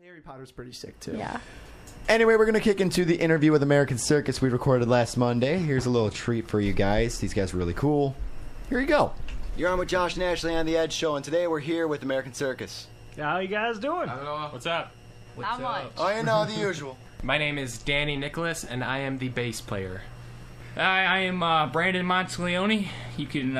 Harry Potter's pretty sick, too. Yeah. Anyway, we're going to kick into the interview with American Circus we recorded last Monday. Here's a little treat for you guys. These guys are really cool. Here you go. You're on with Josh and Ashley on The Edge Show, and today we're here with American Circus. How you guys doing? What's up? Not much. Oh, you know, the usual. My name is Danny Nicholas, and I am the bass player. I am Brandon Monteleone. You can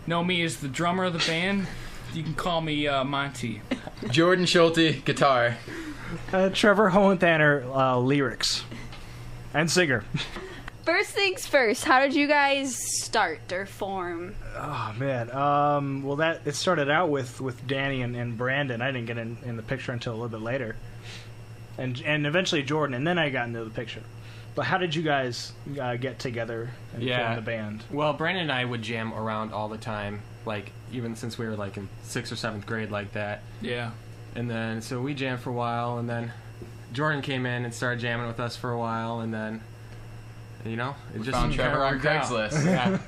know me as the drummer of the band. You can call me Monty. Jordan Schulte, guitar. Trevor Hohenthaler, lyrics. And singer. First things first, how did you guys start or form? Oh, man. Well, it started out with Danny and Brandon. I didn't get in the picture until a little bit later. And eventually Jordan, and then I got into the picture. But how did you guys get together and form the band? Well, Brandon and I would jam around all the time, like, even since we were, like, in 6th or 7th grade like that. Yeah. And then, so we jammed for a while, and then Jordan came in and started jamming with us for a while, and then, you know, it just found Trevor on Craigslist. Yeah.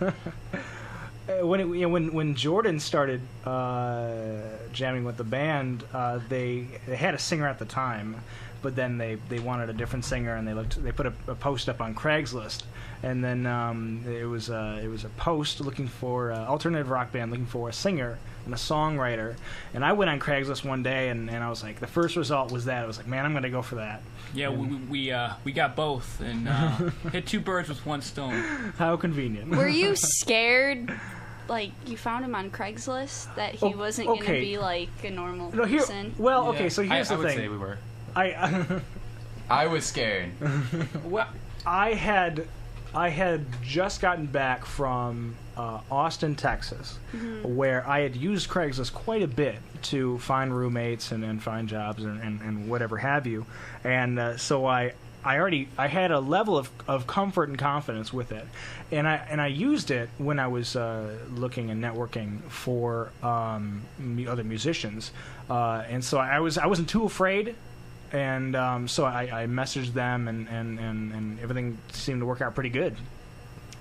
When Jordan started jamming with the band, they had a singer at the time, but then they wanted a different singer, and they put a post up on Craigslist, and then it was a post looking for alternative rock band looking for a singer and a songwriter, and I went on Craigslist one day and I was like, the first result was that. I was like, man, I'm gonna go for that. Yeah, we got both and hit two birds with one stone. How convenient. Were you scared, like, you found him on Craigslist, that he wasn't going to be, like, a normal person? Well, okay, so here's the I would thing. say we were. I was scared. Well, I had just gotten back from Austin, Texas, where I had used Craigslist quite a bit to find roommates and find jobs and whatever have you, and so I had a level of comfort and confidence with it, and I used it when I was looking and networking for other musicians, and so I wasn't too afraid. And so I messaged them, and everything seemed to work out pretty good.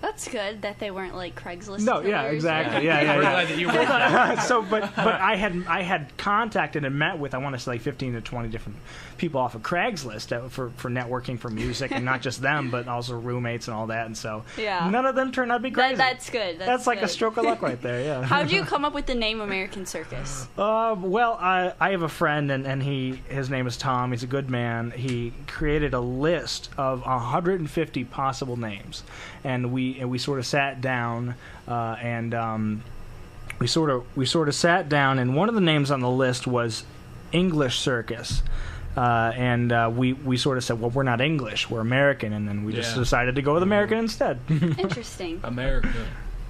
That's good that they weren't like Craigslist. No, killers. yeah, exactly. Yeah. We're glad that you were. So, but I had contacted and met with, I want to say, like 15 to 20 different people off of Craigslist for networking for music, and not just them, but also roommates and all that. And so none of them turned out to be crazy. That's good. That's like a stroke of luck right there. Yeah. How'd you come up with the name American Circus? Well, I have a friend, and his name is Tom. He's a good man. He created a list of 150 possible names, and we sort of sat down, we sort of sat down, and one of the names on the list was English Circus, and we sort of said, well, we're not English, we're American, and then we just decided to go with American instead. Interesting. America.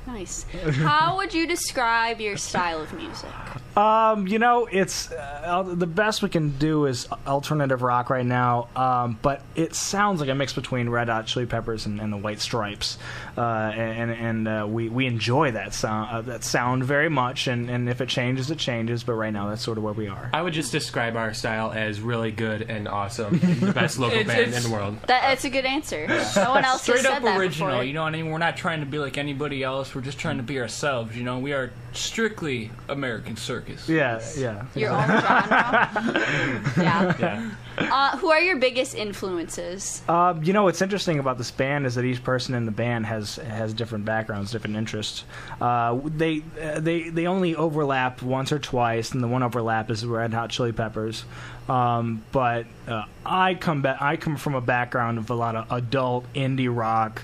Nice. How would you describe your style of music? It's the best we can do is alternative rock right now, but it sounds like a mix between Red Hot Chili Peppers and the White Stripes, and we enjoy that sound very much, and if it changes, it changes, but right now that's sort of where we are. I would just describe our style as really good and awesome, the best local band in the world. That's a good answer. No one else Straight has said up that original, before. you know what I mean? We're not trying to be like anybody else. We're just trying to be ourselves, you know? We are strictly American Circus. Yeah. Your own genre? Yeah. Who are your biggest influences? What's interesting about this band is that each person in the band has different backgrounds, different interests. They only overlap once or twice, and the one overlap is Red Hot Chili Peppers. But I come from a background of a lot of adult indie rock,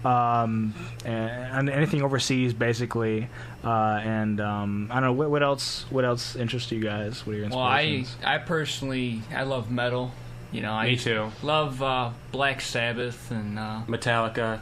and anything overseas, basically. I don't know what else interests you guys. What are your inspirations? Well, I personally love metal. You know, Me too. Love Black Sabbath and Metallica,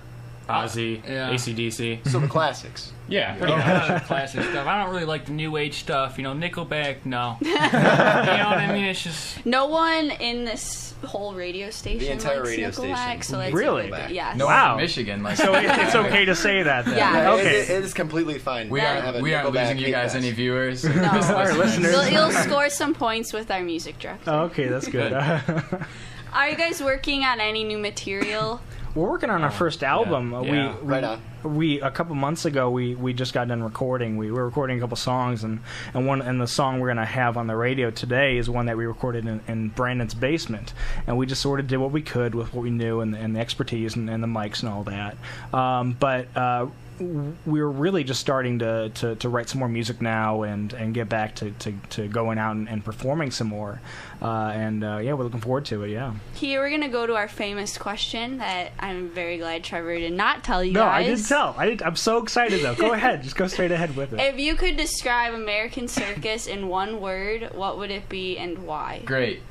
Ozzy, AC/DC. So the classics. Yeah, pretty much classic stuff. I don't really like the new age stuff. You know, Nickelback, no. You know what I mean? It's just no one in this whole radio station the entire likes radio Nickelback, station. so that's Really? Yes. No one in Michigan. Like, so it's okay to say that then. Yeah. Okay. It is completely fine. we aren't losing you guys any viewers. No. Our listeners. You'll score some points with our music director. Okay, that's good. Are you guys working on any new material? We're working on our first album. Yeah. Right on. We a couple months ago we just got done recording. We were recording a couple songs, and the song we're gonna have on the radio today is one that we recorded in Brandon's basement, and we just sort of did what we could with what we knew and the expertise and the mics and all that. But we were really just starting to write some more music now and get back to going out and performing some more. Yeah, we're looking forward to it, yeah. Here, we're going to go to our famous question that I'm very glad Trevor did not tell you No, guys. I didn't tell. I'm so excited, though. Go ahead. Just go straight ahead with it. If you could describe American Circus in one word, what would it be and why? Great.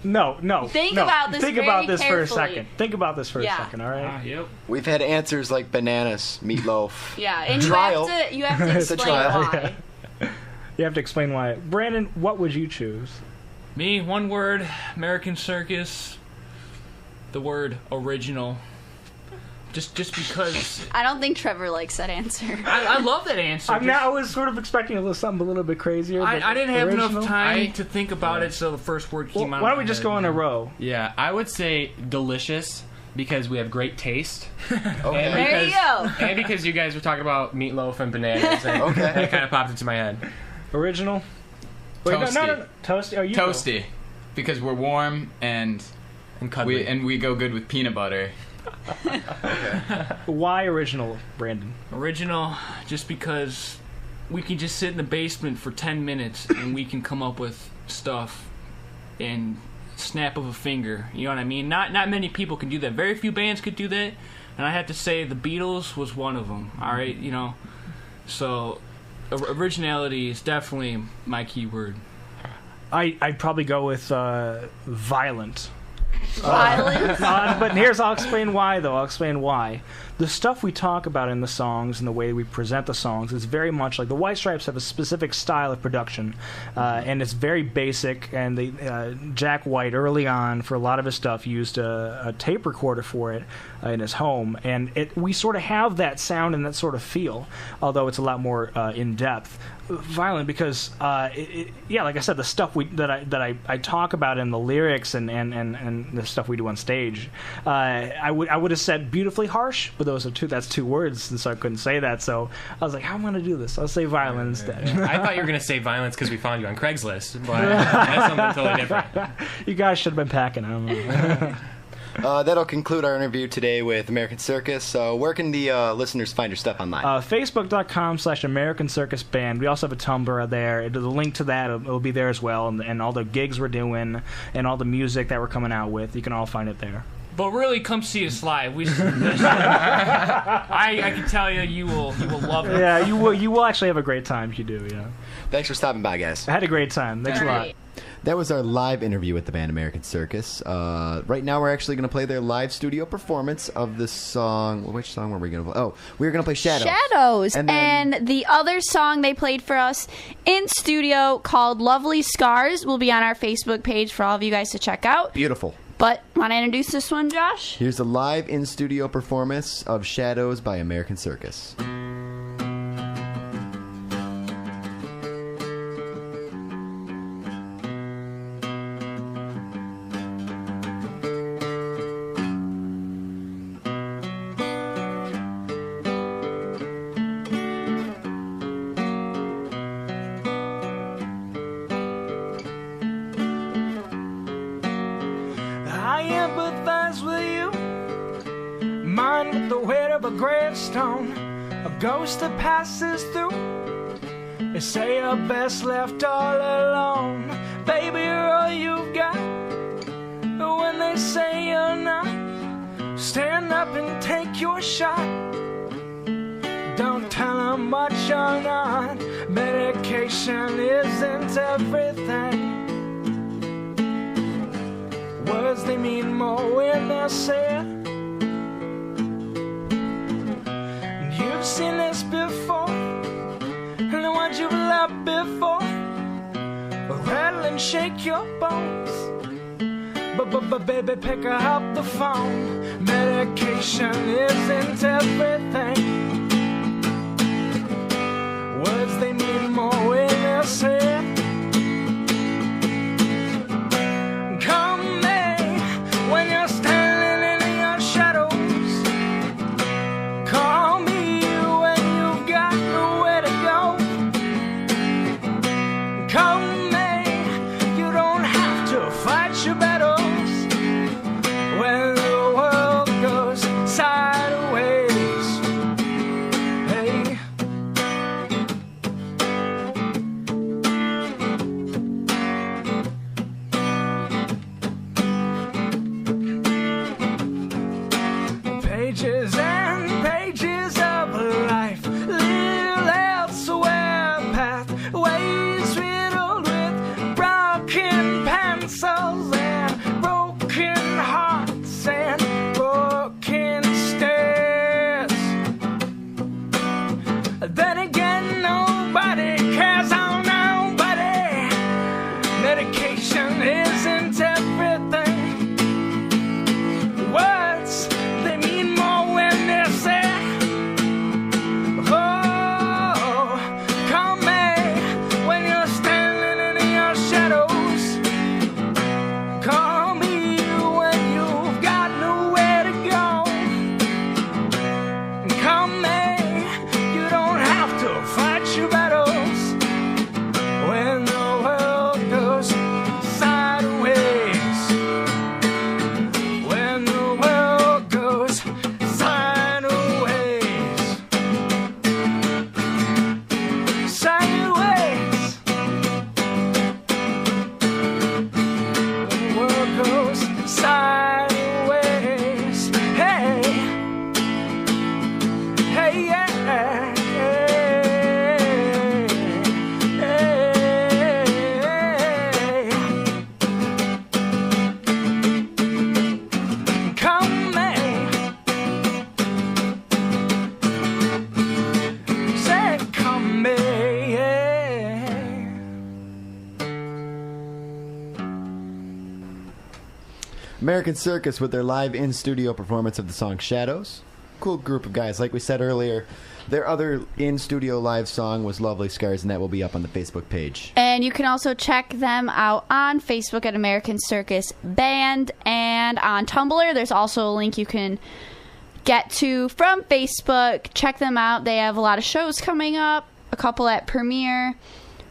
No. Think no. about this Think very about this for a carefully. second. Think about this for a second, all right? Yep. We've had answers like bananas, meatloaf. Yeah, and Trial. you have to It's a explain trial. why. You have to explain why. Brandon, what would you choose? Me, one word, American Circus, the word original. Just because I don't think Trevor likes that answer. I love that answer. I was sort of expecting something a little bit crazier. But I didn't have original? enough time to think about it, so the first word came out. Why don't we just go in a row? Yeah, I would say delicious because we have great taste. Okay. There you go. And because you guys were talking about meatloaf and bananas, and Okay. that kind of popped into my head. Original? Wait, Toasty. No. Toasty. Oh, you go. Toasty, because we're warm and cuddly. we go good with peanut butter. Why original, Brandon? Original, just because we can just sit in the basement for 10 minutes and we can come up with stuff in snap of a finger. You know what I mean? Not many people can do that. Very few bands could do that, and I have to say the Beatles was one of them. All right, you know. So originality is definitely my key word. I'd probably go with violent. Violence. But I'll explain why, though. I'll explain why. The stuff we talk about in the songs and the way we present the songs is very much like the White Stripes have a specific style of production, and it's very basic. And Jack White, early on, for a lot of his stuff, used a tape recorder for it in his home, and we sort of have that sound and that sort of feel, although it's a lot more in depth. Violent because like I said, the stuff that I talk about in the lyrics and the stuff we do on stage, I would have said beautifully harsh, but that's two words, and so I couldn't say that. So I was like, how am I going to do this? I'll say violent instead. I thought you were going to say violence because we found you on Craigslist, but that's something totally different. You guys should have been packing. I don't know. That'll conclude our interview today with American Circus. Where can the listeners find your stuff online? Facebook.com/American Circus Band. We also have a Tumblr there. The link to that it'll be there as well, and all the gigs we're doing and all the music that we're coming out with. You can all find it there. But really, come see us live. I can tell you will love it. Yeah, you will actually have a great time if you do. Yeah. Thanks for stopping by, guys. I had a great time. Thanks a lot. That was our live interview with the band American Circus. Right now, we're actually going to play their live studio performance of the song. Which song were we going to play? Oh, we were going to play Shadows. Shadows. And then- And the other song they played for us in studio called Lovely Scars will be on our Facebook page for all of you guys to check out. Beautiful. But want to introduce this one, Josh? Here's a live in-studio performance of Shadows by American Circus. I empathize with you, mine with the weight of a gravestone, a ghost that passes through. They say you're best left all alone, baby, you're all you've got. But when they say you're not, stand up and take your shot. Don't tell them what you're not, medication isn't everything. Words, they mean more when they're said. And you've seen this before, and the ones you've loved before will rattle and shake your bones. But baby, pick up the phone. Medication isn't everything. Words, they mean more when they're said. When you're standing in your shadows, to fight your battles when the world goes sideways. Hey. Pages and pages of life, little elsewhere, pathways riddled with broken pencils and broken hearts and broken stairs. Then again, nobody cares on nobody. Medication isn't everything. Words, they mean more when they're said. Oh, call me when you're standing in your shadows. Call me when you've got nowhere to go. Call me, you don't have to fight your battles when the world goes sideways. When the world goes sideways. Sideways. When the world goes sideways. Hey. Hey, yeah. Come me, say come me. American Circus with their live in-studio performance of the song Shadows. Cool group of guys. Like we said earlier, their other in-studio live song was Lovely Scars, and that will be up on the Facebook page. And you can also check them out on Facebook at American Circus Band, and on Tumblr there's also a link you can get to from Facebook. Check them out. They have a lot of shows coming up, a couple at Premiere.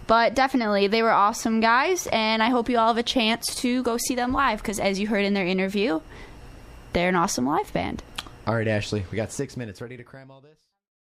But definitely, they were awesome guys, and I hope you all have a chance to go see them live, because as you heard in their interview, they're an awesome live band. All right, Ashley, we got 6 minutes. Ready to cram all this?